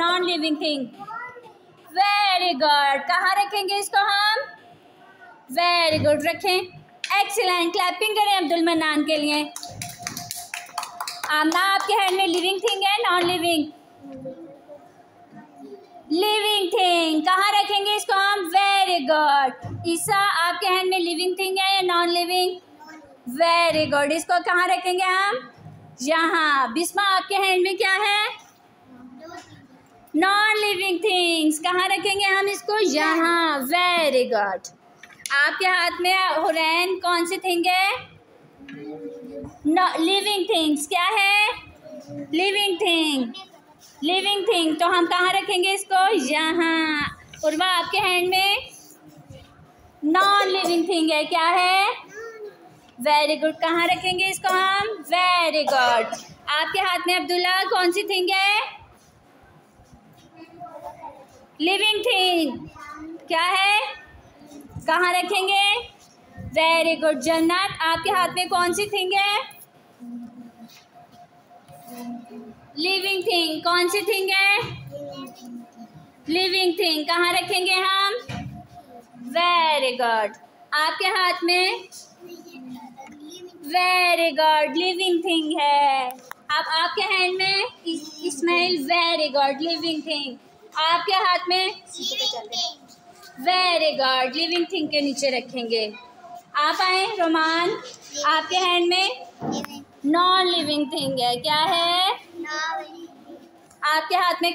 Non living thing. Very good. कहाँ रखेंगे इसको हम? वेरी गुड, रखें। एक्सीलेंट। क्लैपिंग करें अब्दुल मन्नान के लिए। आमना, आपके हैंड में लिविंग थिंग है नॉन लिविंग? Living thing. कहाँ रखेंगे इसको हम? Very good. ईसा, आपके हैंड में लिविंग थिंग है या नॉन लिविंग? Very good. इसको कहाँ रखेंगे हम? यहाँ। बिस्मा, आपके हैंड में क्या है? Non living things. कहाँ रखेंगे हम इसको? यहाँ। Very good. आपके हाथ में हुरैन कौन सी थिंग है? Living things. क्या है? Living thing. Living thing. तो हम कहाँ रखेंगे इसको? यहाँ। उर्वा, आपके हैंड में नॉन लिविंग थिंग है। क्या है? Very good. कहाँ रखेंगे इसको हम? Very good. आपके हाथ में अब्दुल्ला कौन सी थिंग है? Living thing. क्या है? कहाँ रखेंगे? Very good. जन्नत, आपके हाथ में कौन सी थिंग है? Living thing. कौन सी थिंग है? Living thing. कहाँ रखेंगे हम? Very good. आपके हाथ में वेरी गुड लिविंग थिंग है। अब आपके हैंड में smile, very good living thing. आपके हाथ में वेरी गुड लिविंग थिंग के नीचे रखेंगे। आप आए रोमान, आपके हैंड में नॉन लिविंग थिंग है। क्या है? आपके हाथ में